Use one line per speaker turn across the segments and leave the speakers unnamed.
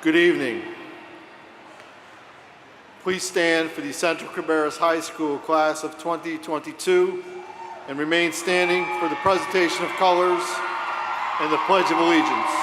Good evening. Please stand for the Central Cabarrus High School class of 2022 and remain standing for the presentation of colors and the Pledge of Allegiance.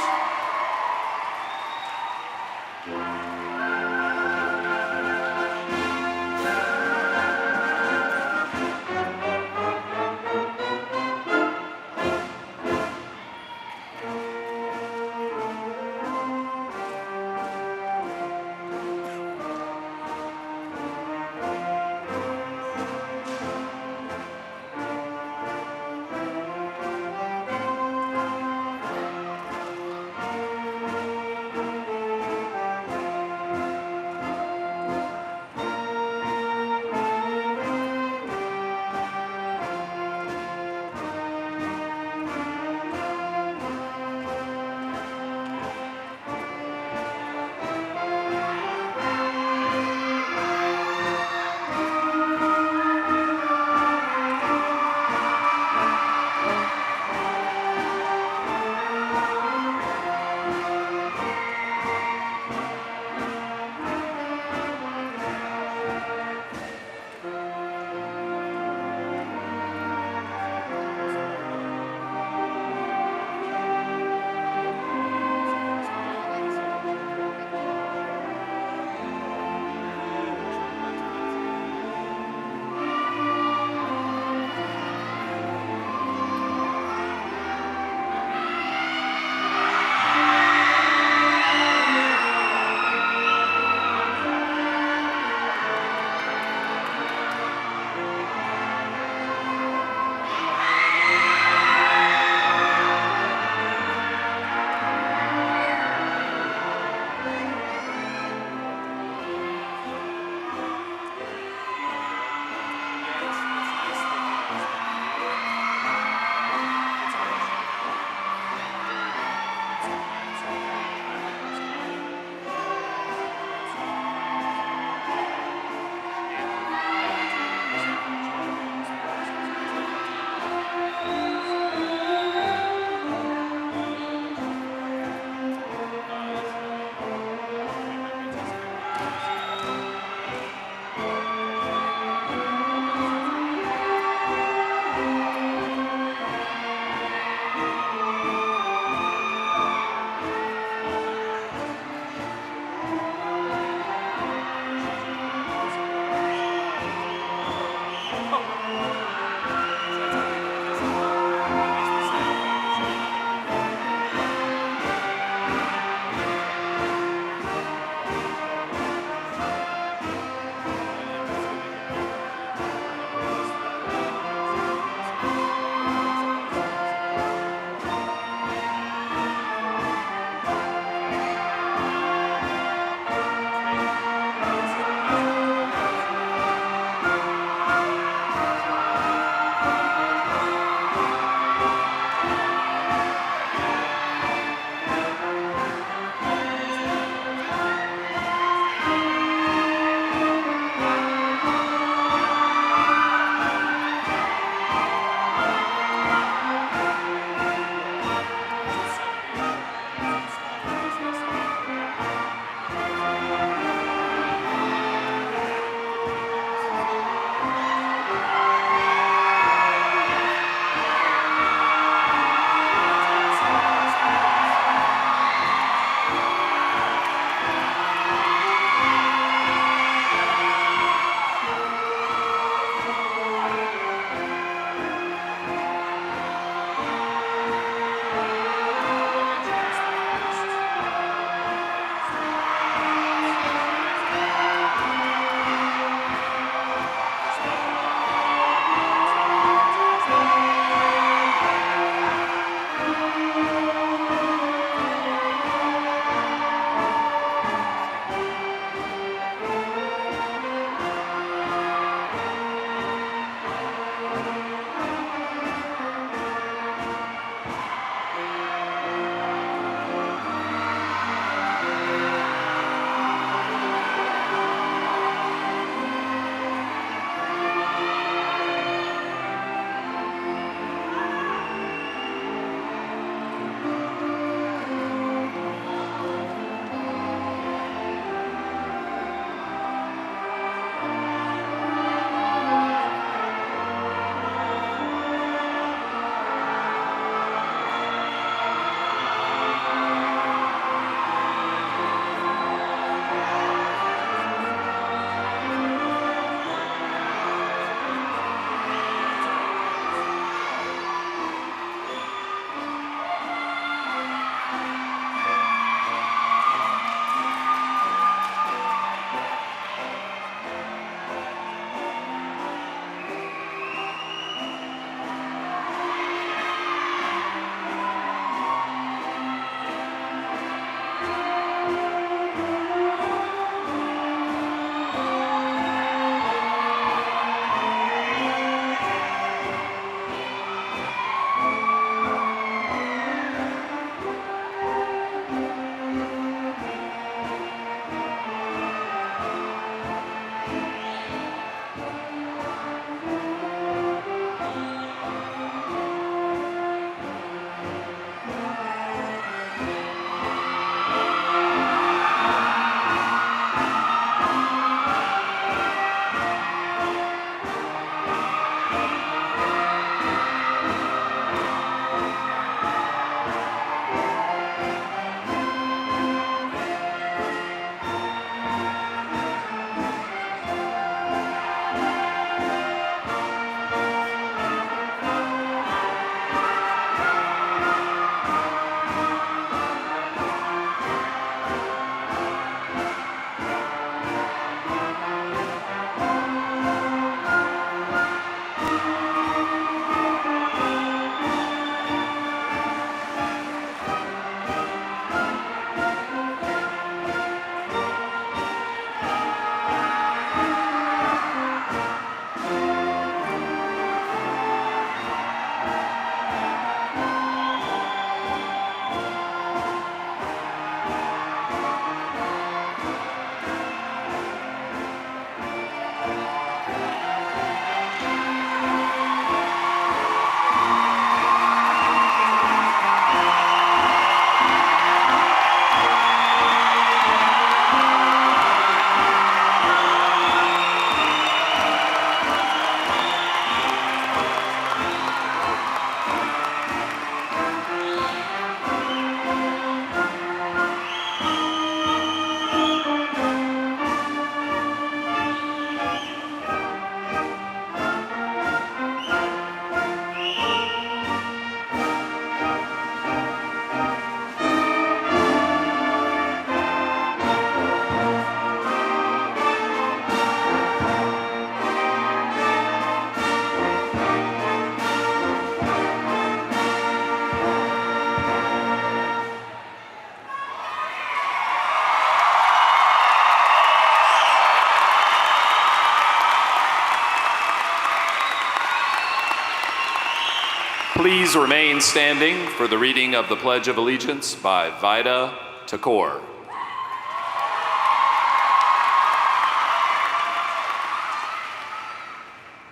Please remain standing for the reading of the Pledge of Allegiance by Vida Takor.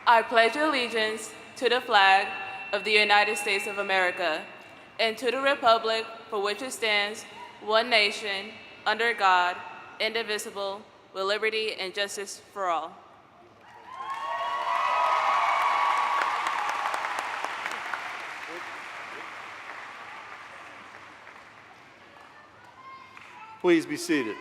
I pledge allegiance to the flag of the United States of America and to the republic for which it stands, one nation, under God, indivisible, with liberty and justice for all.
Please be seated.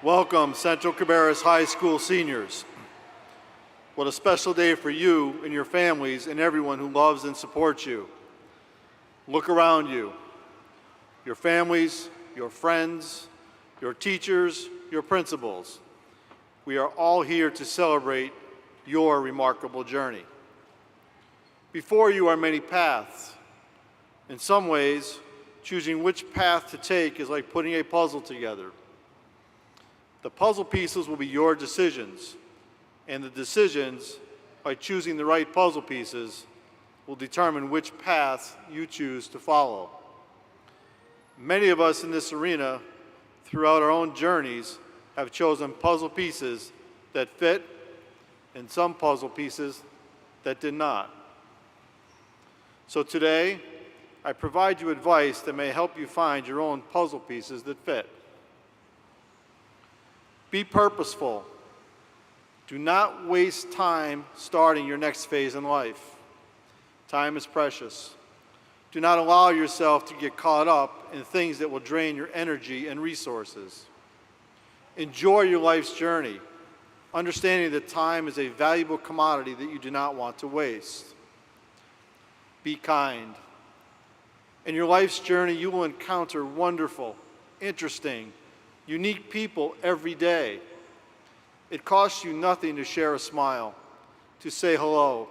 Welcome, Central Cabarrus High School seniors. What a special day for you and your families and everyone who loves and supports you. Look around you. Your families, your friends, your teachers, your principals. We are all here to celebrate your remarkable journey. Before you are many paths. In some ways, choosing which path to take is like putting a puzzle together. The puzzle pieces will be your decisions, and the decisions, by choosing the right puzzle pieces, will determine which path you choose to follow. Many of us in this arena, throughout our own journeys, have chosen puzzle pieces that fit and some puzzle pieces that did not. So today, I provide you advice that may help you find your own puzzle pieces that fit. Be purposeful. Do not waste time starting your next phase in life. Time is precious. Do not allow yourself to get caught up in things that will drain your energy and resources. Enjoy your life's journey, understanding that time is a valuable commodity that you do not want to waste. Be kind. In your life's journey, you will encounter wonderful, interesting, unique people every day. It costs you nothing to share a smile, to say hello,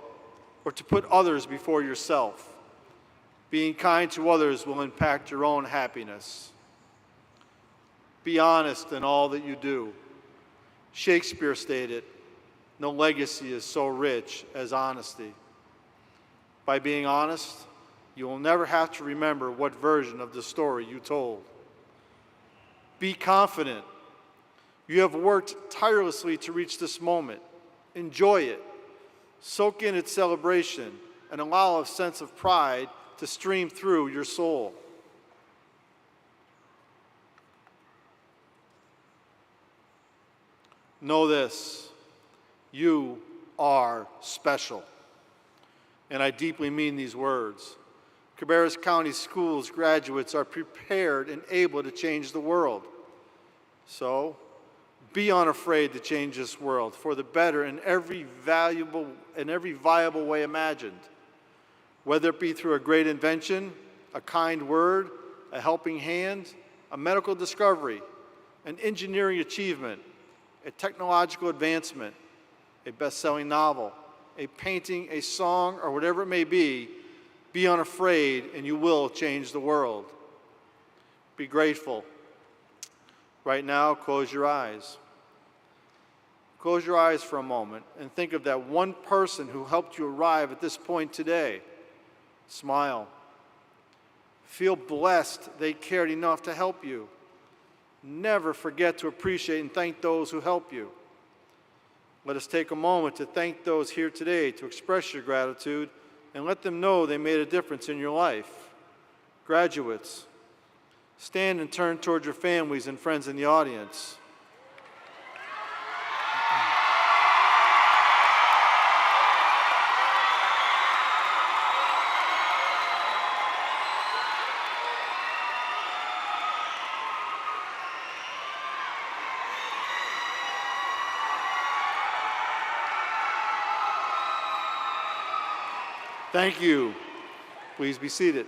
or to put others before yourself. Being kind to others will impact your own happiness. Be honest in all that you do. Shakespeare stated, "No legacy is so rich as honesty." By being honest, you will never have to remember what version of the story you told. Be confident. You have worked tirelessly to reach this moment. Enjoy it. Soak in its celebration and allow a sense of pride to stream through your soul. Know this, you are special. And I deeply mean these words. Cabarrus County Schools graduates are prepared and able to change the world. So, be unafraid to change this world for the better in every viable way imagined. Whether it be through a great invention, a kind word, a helping hand, a medical discovery, an engineering achievement, a technological advancement, a best-selling novel, a painting, a song, or whatever it may be unafraid and you will change the world. Be grateful. Right now, close your eyes. Close your eyes for a moment and think of that one person who helped you arrive at this point today. Smile. Feel blessed they cared enough to help you. Never forget to appreciate and thank those who help you. Let us take a moment to thank those here today, to express your gratitude and let them know they made a difference in your life. Graduates, stand and turn toward your families and friends in the audience. Thank you. Please be seated.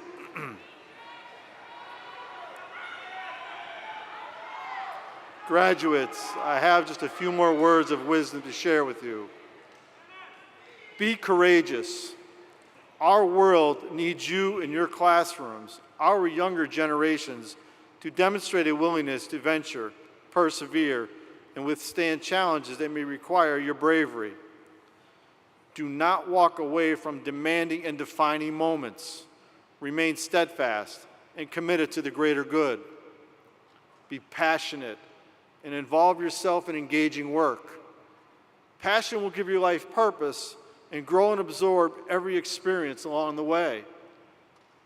Graduates, I have just a few more words of wisdom to share with you. Be courageous. Our world needs you in your classrooms, our younger generations, to demonstrate a willingness to venture, persevere, and withstand challenges that may require your bravery. Do not walk away from demanding and defining moments. Remain steadfast and committed to the greater good. Be passionate and involve yourself in engaging work. Passion will give your life purpose and grow and absorb every experience along the way.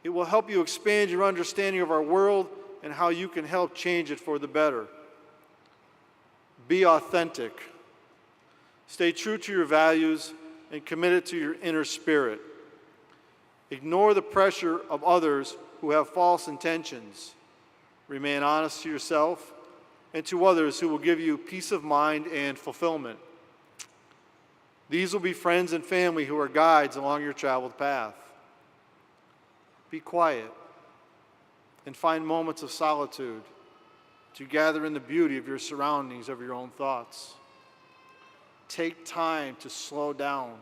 It will help you expand your understanding of our world and how you can help change it for the better. Be authentic. Stay true to your values and committed to your inner spirit. Ignore the pressure of others who have false intentions. Remain honest to yourself and to others who will give you peace of mind and fulfillment. These will be friends and family who are guides along your traveled path. Be quiet and find moments of solitude to gather in the beauty of your surroundings, of your own thoughts. Take time to slow down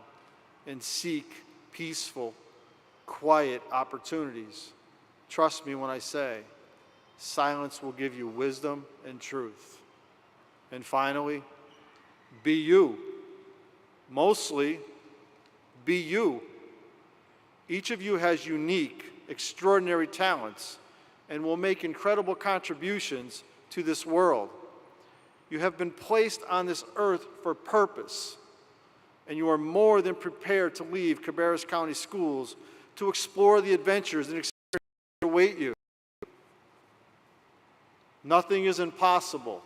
and seek peaceful, quiet opportunities. Trust me when I say, silence will give you wisdom and truth. And finally, be you. Mostly, be you. Each of you has unique, extraordinary talents and will make incredible contributions to this world. You have been placed on this earth for purpose, and you are more than prepared to leave Cabarrus County Schools to explore the adventures and experiences that await you. Nothing is impossible.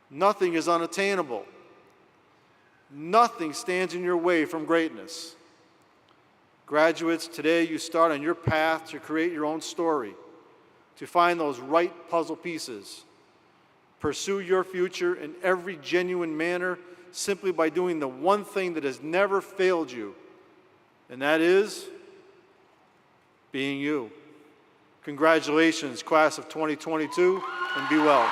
Nothing is unattainable. Nothing stands in your way from greatness. Graduates, today you start on your path to create your own story, to find those right puzzle pieces. Pursue your future in every genuine manner simply by doing the one thing that has never failed you, and that is being you. Congratulations, class of 2022, and be well.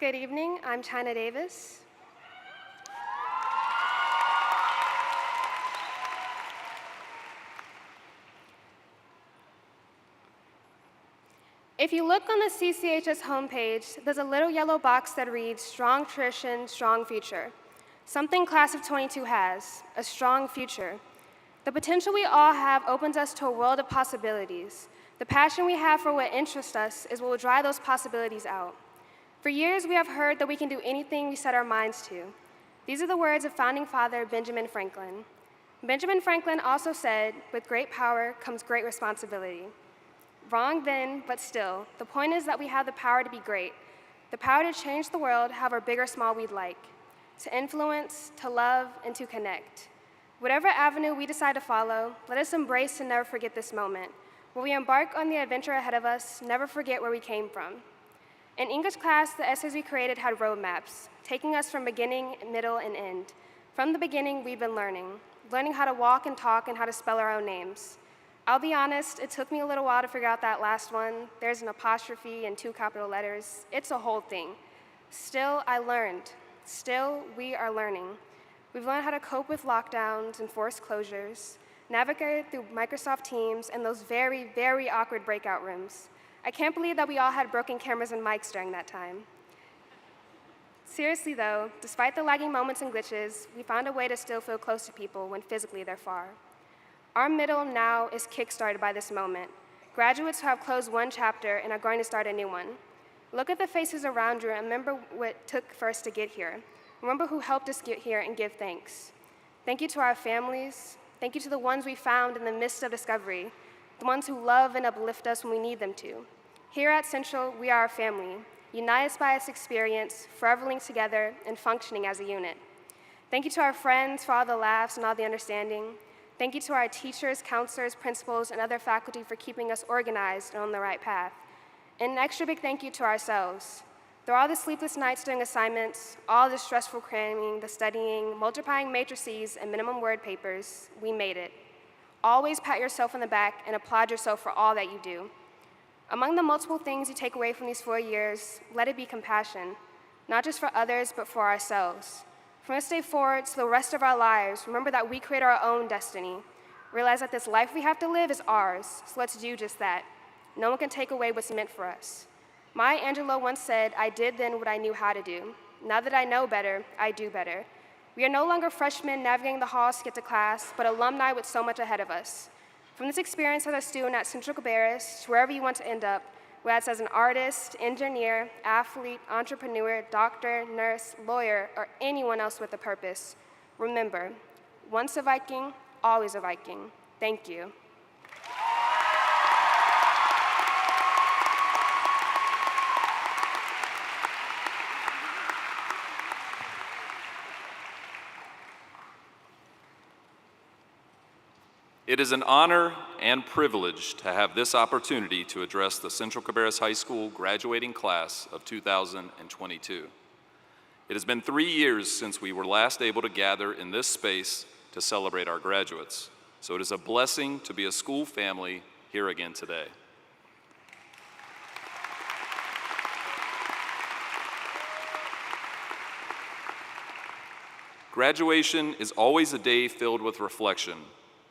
Good evening, I'm China Davis. If you look on the CCHS homepage, there's a little yellow box that reads, Strong Tradition, Strong Future. Something Class of 22 has, a strong future. The potential we all have opens us to a world of possibilities. The passion we have for what interests us is what will drive those possibilities out. For years, we have heard that we can do anything we set our minds to. These are the words of founding father Benjamin Franklin. Benjamin Franklin also said, with great power comes great responsibility. Wrong then, but still, the point is that we have the power to be great, the power to change the world however big or small we'd like, to influence, to love, and to connect. Whatever avenue we decide to follow, let us embrace and never forget this moment. When we embark on the adventure ahead of us, never forget where we came from. In English class, the essays we created had roadmaps, taking us from beginning, middle, and end. From the beginning, we've been learning how to walk and talk and how to spell our own names. I'll be honest, it took me a little while to figure out that last one. There's an apostrophe and 2 capital letters. It's a whole thing. Still, I learned. Still, we are learning. We've learned how to cope with lockdowns and forced closures, navigate through Microsoft Teams and those very, very awkward breakout rooms. I can't believe that we all had broken cameras and mics during that time. Seriously though, despite the lagging moments and glitches, we found a way to still feel close to people when physically they're far. Our middle now is kickstarted by this moment. Graduates who have closed one chapter and are going to start a new one. Look at the faces around you and remember what it took for us to get here. Remember who helped us get here and give thanks. Thank you to our families. Thank you to the ones we found in the midst of discovery, the ones who love and uplift us when we need them to. Here at Central, we are a family, united by this experience, forever linked together and functioning as a unit. Thank you to our friends for all the laughs and all the understanding. Thank you to our teachers, counselors, principals, and other faculty for keeping us organized and on the right path. And an extra big thank you to ourselves. Through all the sleepless nights doing assignments, all the stressful cramming, the studying, multiplying matrices, and minimum word papers, we made it. Always pat yourself on the back and applaud yourself for all that you do. Among the multiple things you take away from these 4 years, let it be compassion, not just for others, but for ourselves. From this day forward to the rest of our lives, remember that we create our own destiny. Realize that this life we have to live is ours, so let's do just that. No one can take away what's meant for us. Maya Angelou once said, I did then what I knew how to do. Now that I know better, I do better. We are no longer freshmen navigating the halls to get to class, but alumni with so much ahead of us. From this experience as a student at Central Cabarrus to wherever you want to end up, whether it's as an artist, engineer, athlete, entrepreneur, doctor, nurse, lawyer, or anyone else with a purpose, remember, once a Viking, always a Viking. Thank you.
It is an honor and privilege to have this opportunity to address the Central Cabarrus High School graduating class of 2022. It has been 3 years since we were last able to gather in this space to celebrate our graduates, so it is a blessing to be a school family here again today. Graduation is always a day filled with reflection.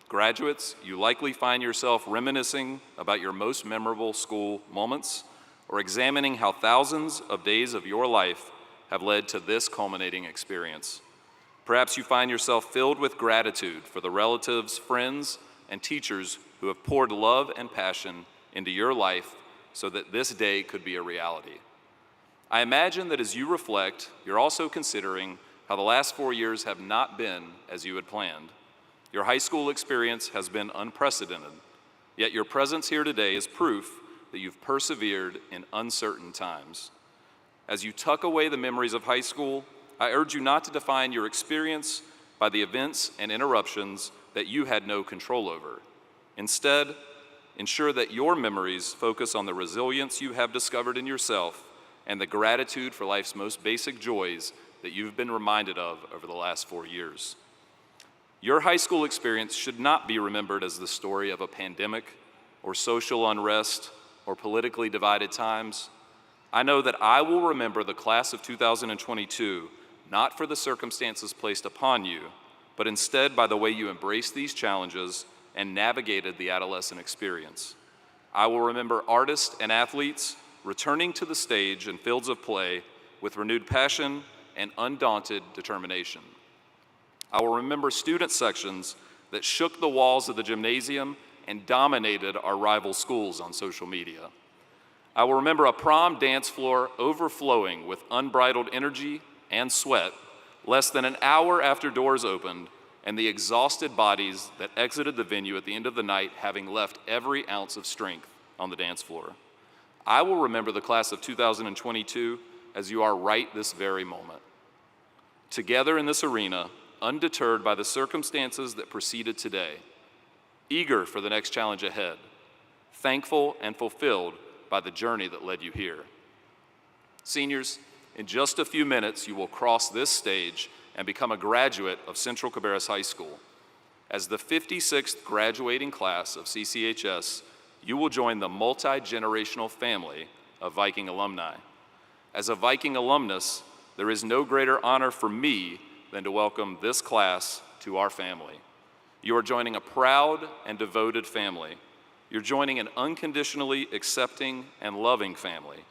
Graduates, you likely find yourself reminiscing about your most memorable school moments or examining how thousands of days of your life have led to this culminating experience. Perhaps you find yourself filled with gratitude for the relatives, friends, and teachers who have poured love and passion into your life so that this day could be a reality. I imagine that as you reflect, you're also considering how the last 4 years have not been as you had planned. Your high school experience has been unprecedented, yet your presence here today is proof that you've persevered in uncertain times. As you tuck away the memories of high school, I urge you not to define your experience by the events and interruptions that you had no control over. Instead, ensure that your memories focus on the resilience you have discovered in yourself and the gratitude for life's most basic joys that you've been reminded of over the last 4 years. Your high school experience should not be remembered as the story of a pandemic or social unrest or politically divided times. I know that I will remember the class of 2022 not for the circumstances placed upon you, but instead by the way you embraced these challenges and navigated the adolescent experience. I will remember artists and athletes returning to the stage and fields of play with renewed passion and undaunted determination. I will remember student sections that shook the walls of the gymnasium and dominated our rival schools on social media. I will remember a prom dance floor overflowing with unbridled energy and sweat less than an hour after doors opened, and the exhausted bodies that exited the venue at the end of the night having left every ounce of strength on the dance floor. I will remember the class of 2022 as you are right this very moment. Together in this arena, undeterred by the circumstances that preceded today, eager for the next challenge ahead, thankful and fulfilled by the journey that led you here. Seniors, in just a few minutes, you will cross this stage and become a graduate of Central Cabarrus High School. As the 56th graduating class of CCHS, you will join the multi-generational family of Viking alumni. As a Viking alumnus, there is no greater honor for me than to welcome this class to our family. You are joining a proud and devoted family. You're joining an unconditionally accepting and loving family.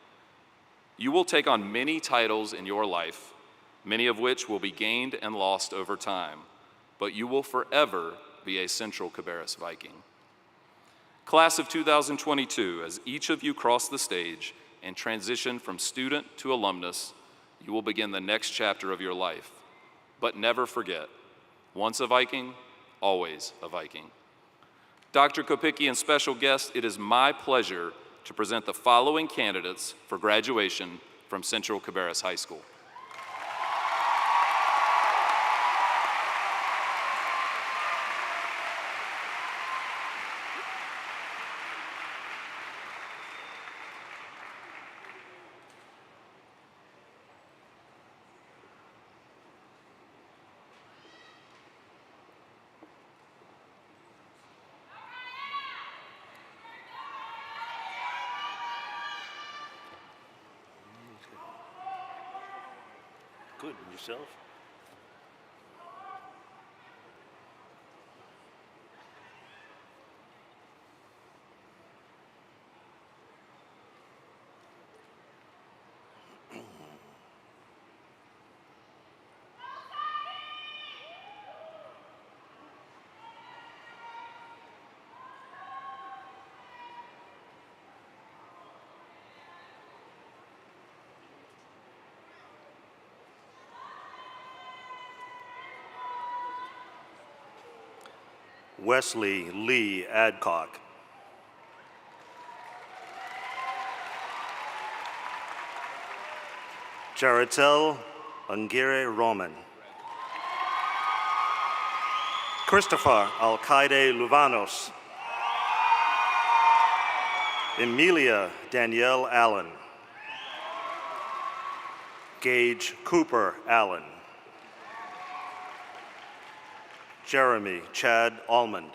You will take on many titles in your life, many of which will be gained and lost over time, but you will forever be a Central Cabarrus Viking. Class of 2022, as each of you cross the stage and transition from student to alumnus, you will begin the next chapter of your life. But never forget, once a Viking, always a Viking. Dr. Kopicki and special guests, it is my pleasure to present the following candidates for graduation from Central Cabarrus High School.
Good, and yourself? Wesley Lee Adcock. Jaritel Angire Roman. Christopher Alcaide Luvanos. Emilia Danielle Allen. Gage Cooper Allen. Jeremy Chad Almond.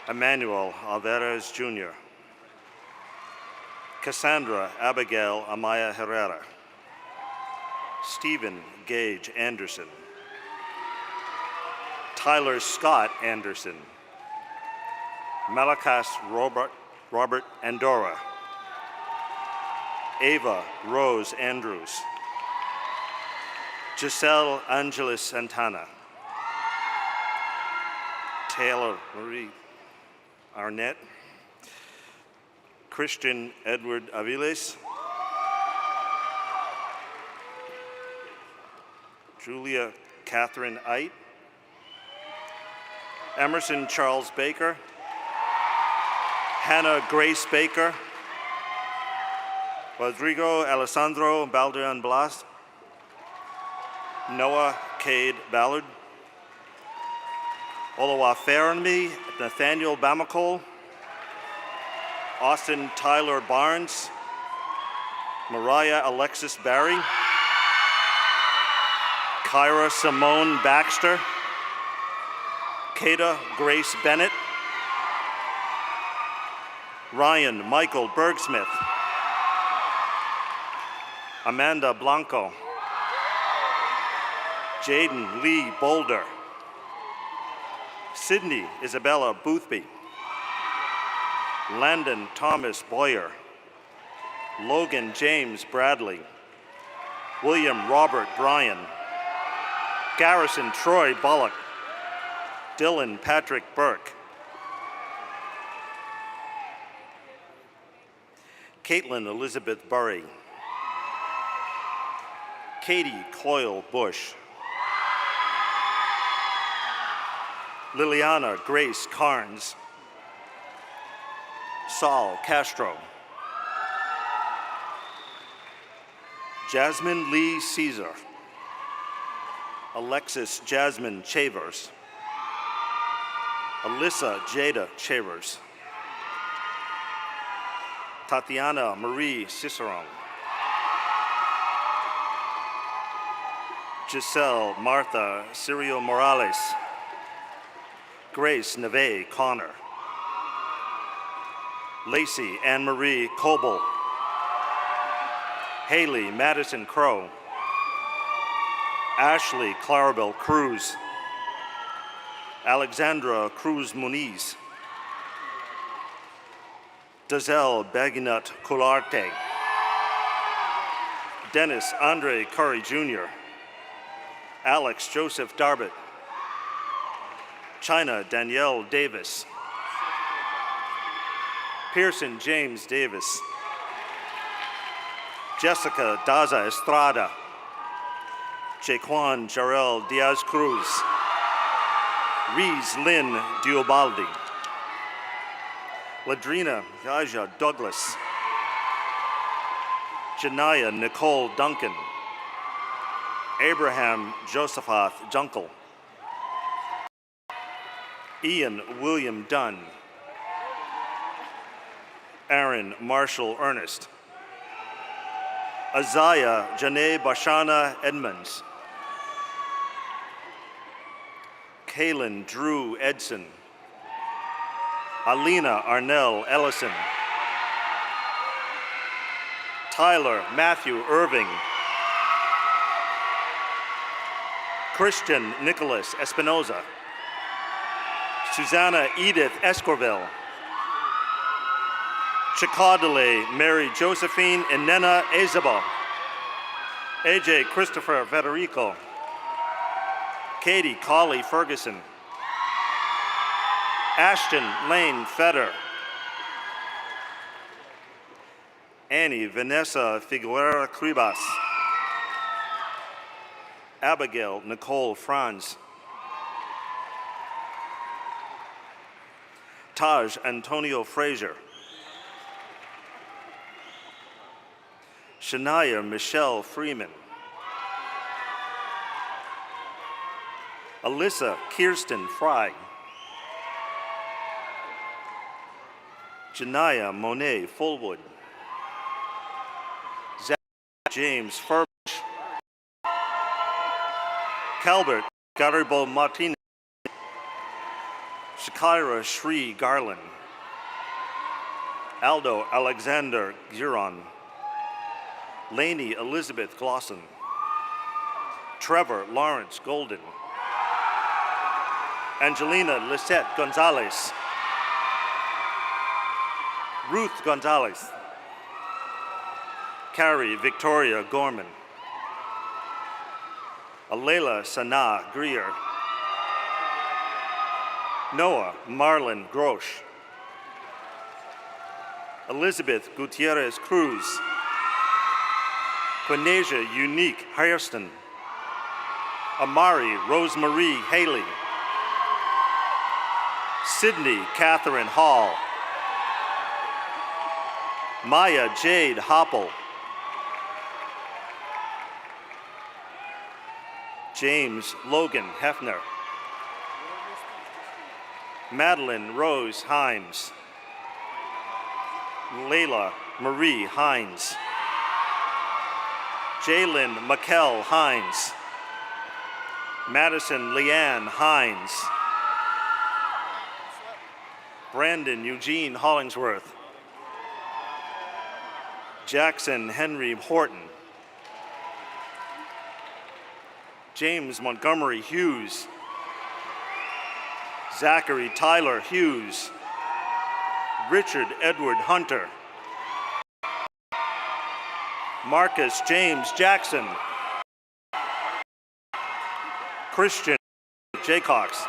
Emmanuel Alvarez Jr. Cassandra Abigail Amaya Herrera. Stephen Gage Anderson. Tyler Scott Anderson. Malakas Robert Andorra. Ava Rose Andrews. Giselle Angeles Santana. Taylor Marie Arnett. Christian Edward Aviles. Julia Catherine Eit. Emerson Charles Baker. Hannah Grace Baker. Rodrigo Alessandro Balderan Blas. Noah Cade Ballard. Oluwafermi Nathaniel Bamacol. Austin Tyler Barnes. Mariah Alexis Barry. Kyra Simone Baxter. Kata Grace Bennett. Ryan Michael Bergsmith. Amanda Blanco. Jaden Lee Boulder. Sydney Isabella Boothby. Landon Thomas Boyer. Logan James Bradley. William Robert Bryan. Garrison Troy Bullock. Dylan Patrick Burke. Caitlin Elizabeth Burry. Katie Coyle Bush. Liliana Grace Carnes. Saul Castro. Jasmine Lee Caesar. Alexis Jasmine Chavers. Alyssa Jada Chavers. Tatiana Marie Cicerone. Giselle Martha Cirio Morales. Grace Neve Connor. Lacey Anne-Marie Coble. Haley Madison Crow. Ashley Clarabelle Cruz. Alexandra Cruz Muniz. Dazelle Baginut Colarte. Dennis Andre Curry Jr. Alex Joseph Darbett. China Danielle Davis. Pearson James Davis. Jessica Daza Estrada. Jaquan Jarrell Diaz Cruz. Reese Lynn Diobaldi. Ladrina Gaja Douglas. Janaya Nicole Duncan. Abraham Josephat Junkel. Ian William Dunn. Aaron Marshall Ernest. Azaya Janae Bashana Edmonds. Kaylin Drew Edson. Alina Arnell Ellison. Tyler Matthew Irving. Christian Nicholas Espinoza. Susanna Edith Escorville. Chikadale Mary Josephine Inena Ezebo. AJ Christopher Federico. Katie Colley Ferguson. Ashton Lane Feder. Annie Vanessa Figueroa Cribas. Abigail Nicole Franz. Taj Antonio Frazier. Shania Michelle Freeman. Alyssa Kirsten Fry. Janaya Monet Fullwood. Zach James Furbush. Calbert Garibo Martinez. Shakira Shri Garland. Aldo Alexander Giron. Lainey Elizabeth Glosson. Trevor Lawrence Golden. Angelina Lisette Gonzalez. Ruth Gonzalez. Carrie Victoria Gorman. Alayla Sana Greer. Noah Marlon Grosh. Elizabeth Gutierrez Cruz. Quinasia Unique Hairston. Amari Rosemarie Haley. Sydney Catherine Hall. Maya Jade Hopple. James Logan Hefner. Madeline Rose Himes. Layla Marie Hines. Jalen McKell Hines. Madison Leanne Hines. Brandon Eugene Hollingsworth. Jackson Henry Horton. James Montgomery Hughes. Zachary Tyler Hughes. Richard Edward Hunter. Marcus James Jackson. Christian Jaycox.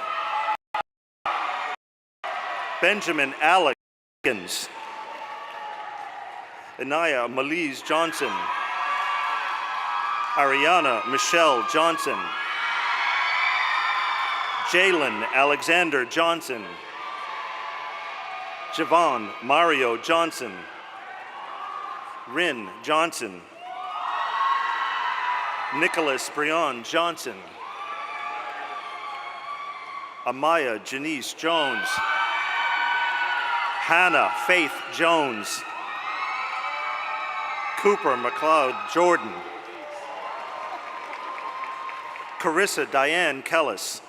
Benjamin Alekins. Anaya Malise Johnson. Ariana Michelle Johnson. Jalen Alexander Johnson. Javon Mario Johnson. Rin Johnson. Nicholas Brion Johnson. Amaya Janice Jones. Hannah Faith Jones. Cooper McLeod Jordan. Carissa Diane Kellis.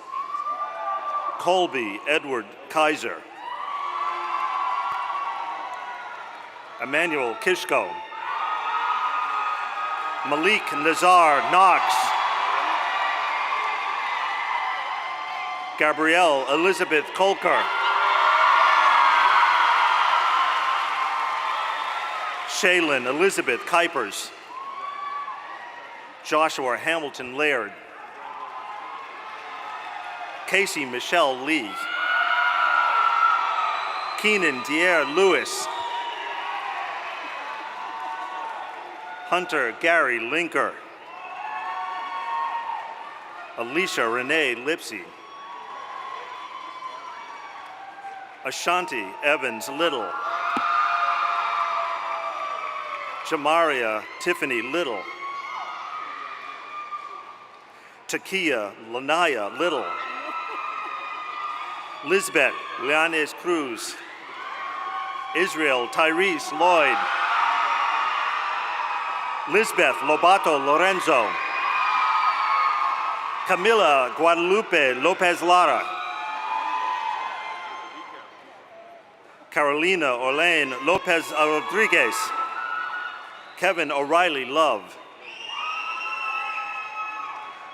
Colby Edward Kaiser. Emmanuel Kishko. Malik Nazar Knox. Gabrielle Elizabeth Kolker. Shaylin Elizabeth Kuipers. Joshua Hamilton Laird. Casey Michelle Lee. Keenan Dier Lewis. Hunter Gary Linker. Alicia Renee Lipsy. Ashanti Evans Little. Jamaria Tiffany Little. Takia Lanaya Little. Lisbeth Leones Cruz. Israel Tyrese Lloyd. Lisbeth Lobato Lorenzo. Camila Guadalupe Lopez Lara. Carolina Orlane Lopez Rodriguez. Kevin O'Reilly Love.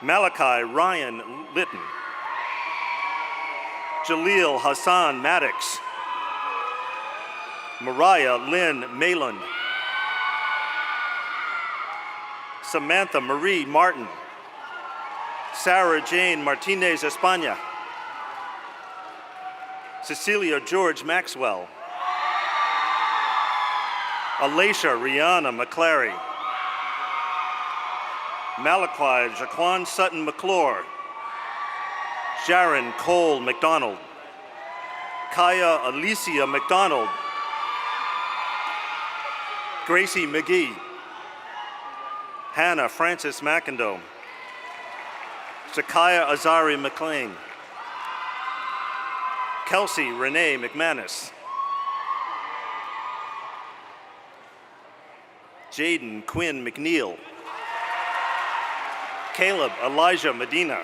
Malachi Ryan Litton. Jaleel Hassan Maddox. Mariah Lynn Malin. Samantha Marie Martin. Sarah Jane Martinez España. Cecilia George Maxwell. Alacia Rihanna McClary. Malachi Jaquan Sutton McClure. Sharon Cole McDonald. Kaya Alicia McDonald. Gracie McGee. Hannah Frances McIndoe. Zakaya Azari McLean. Kelsey Renee McManus. Jaden Quinn McNeil. Caleb Elijah Medina.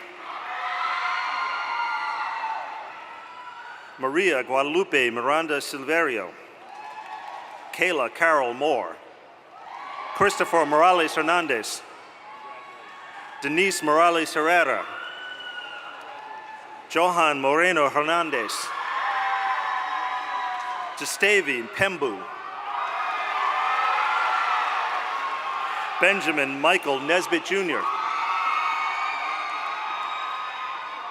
Maria Guadalupe Miranda Silverio. Kayla Carol Moore. Christopher Morales Hernandez. Denise Morales Herrera. Johan Moreno Hernandez. Gustavi Pembu. Benjamin Michael Nesbitt Jr.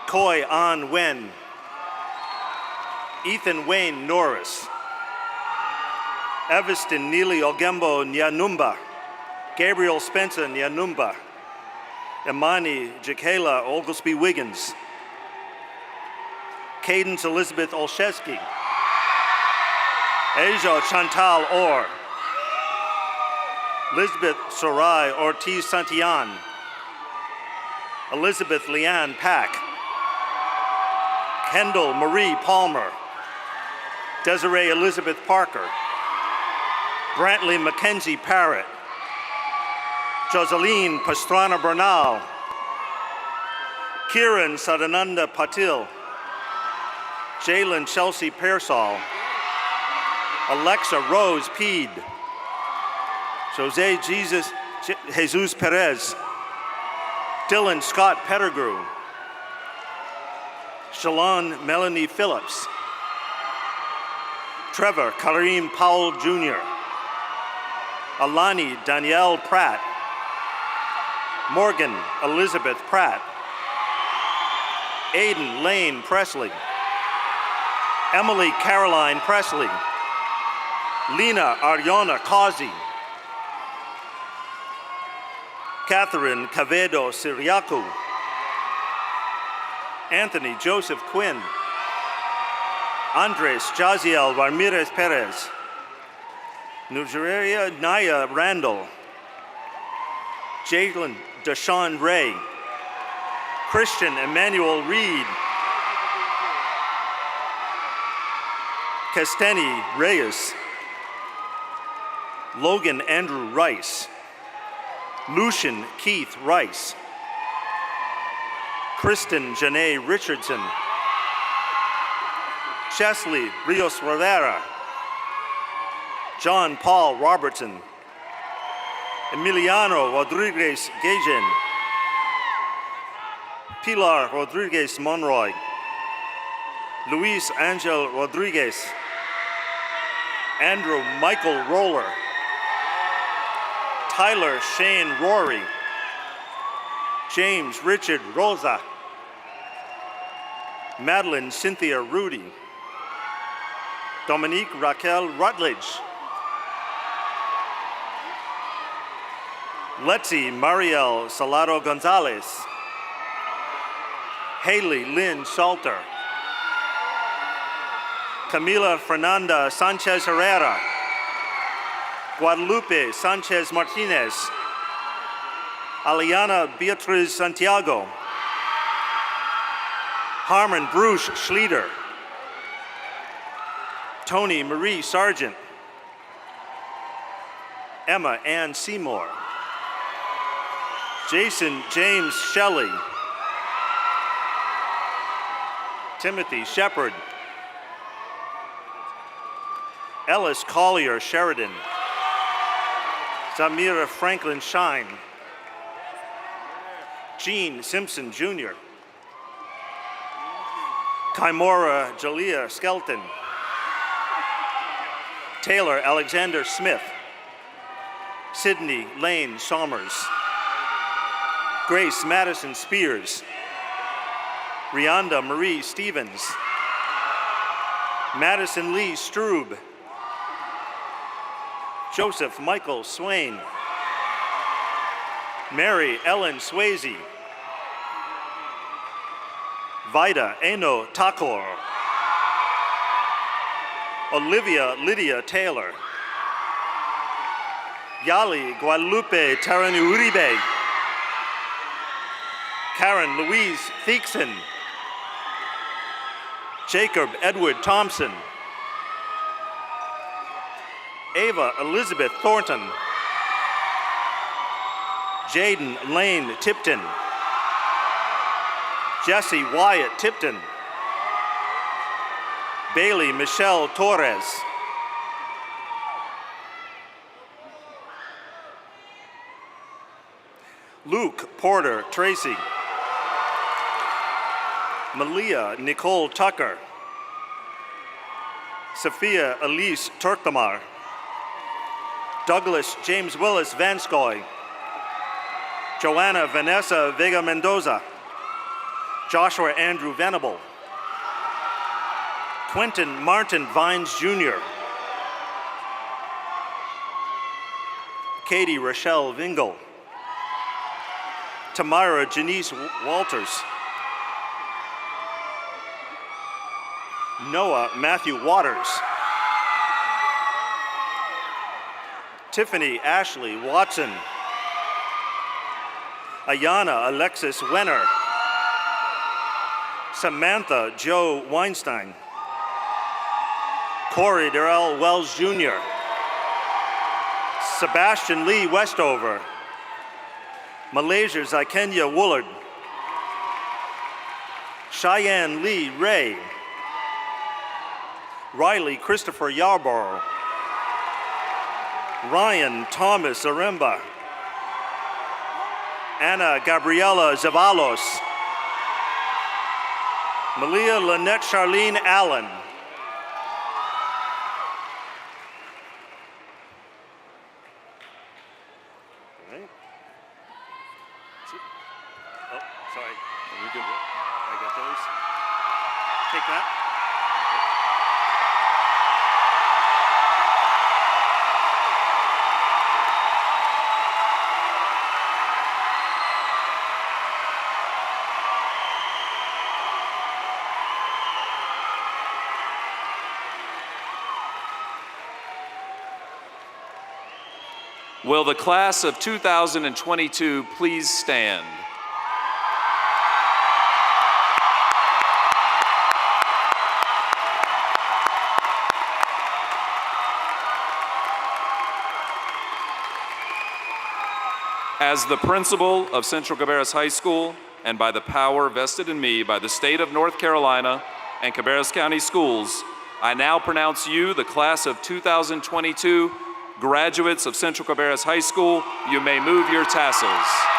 Koi An Wen. Ethan Wayne Norris. Eviston Neely Ogembo Nyanumba. Gabriel Spencer Nyanumba. Imani Jakela Oglesby Wiggins. Cadence Elizabeth Olszewski. Asia Chantal Orr. Elizabeth Sarai Ortiz Santillan. Elizabeth Leanne Pack. Kendall Marie Palmer. Desiree Elizabeth Parker. Brantley Mackenzie Parrott. Joseline Pastrana Bernal. Kiran Sadananda Patil. Jalen Chelsea Pearsall. Alexa Rose Peed. Jose Jesus Perez, Dylan Scott Pettigrew, Shalon Melanie Phillips, Trevor Kareem Powell Jr., Alani Danielle Pratt, Morgan Elizabeth Pratt, Aiden Lane Presley, Emily Caroline Presley, Lena Ariana Causey, Catherine Cavedo Siriaco, Anthony Joseph Quinn, Andres Jaziel Ramirez Perez, Nujeria Naya Randall, Jalen Deshaun Ray, Christian Emmanuel Reed, Casteni Reyes, Logan Andrew Rice, Lucian Keith Rice, Kristen Janae Richardson, Chesley Rios Rivera, John Paul Robertson, Emiliano Rodriguez Gajan, Pilar Rodriguez Monroy, Luis Angel Rodriguez, Andrew Michael Roller, Tyler Shane Rory, James Richard Rosa, Madeline Cynthia Rudy, Dominique Raquel Rutledge, Letzi Mariel Salado Gonzalez, Haley Lynn Salter, Camila Fernanda Sanchez Herrera, Guadalupe Sanchez Martinez, Aliana Beatriz Santiago, Harmon Bruce Schlieder, Tony Marie Sargent, Emma Ann Seymour, Jason James Shelley, Timothy Shepard, Ellis Collier Sheridan, Samira Franklin Shine, Gene Simpson Jr., Kaimora Jalea Skelton, Taylor Alexander Smith, Sydney Lane Somers, Grace Madison Spears, Rianda Marie Stevens, Madison Lee Strube, Joseph Michael Swain, Mary Ellen Swayze, Vida Eno Takor, Olivia Lydia Taylor, Yali Guadalupe Tarani Uribe, Karen Louise Theekson, Jacob Edward Thompson, Ava Elizabeth Thornton, Jaden Lane Tipton, Jesse Wyatt Tipton, Bailey Michelle Torres, Luke Porter Tracy, Malia Nicole Tucker, Sophia Elise Turktamar, Douglas James Willis Vanskoy, Joanna Vanessa Vega Mendoza, Joshua Andrew Venable, Quentin Martin Vines Jr., Katie Rochelle Vingle, Tamara Janice Walters, Noah Matthew Waters, Tiffany Ashley Watson, Ayana Alexis Wenner, Samantha Joe Weinstein, Corey Darrell Wells Jr., Sebastian Lee Westover, Malaysia Zykenya Woolard, Cheyenne Lee Ray, Riley Christopher Yarborough, Ryan Thomas Aremba. Anna Gabriela Zavalos. Malia Lynette Charlene Allen. All right. Oh, sorry.
You're good.
I got those. Take that.
Will the class of 2022 please stand? As the principal of Central Cabarrus High School, and by the power vested in me by the state of North Carolina and Cabarrus County Schools, I now pronounce you the class of 2022 graduates of Central Cabarrus High School. You may move your tassels.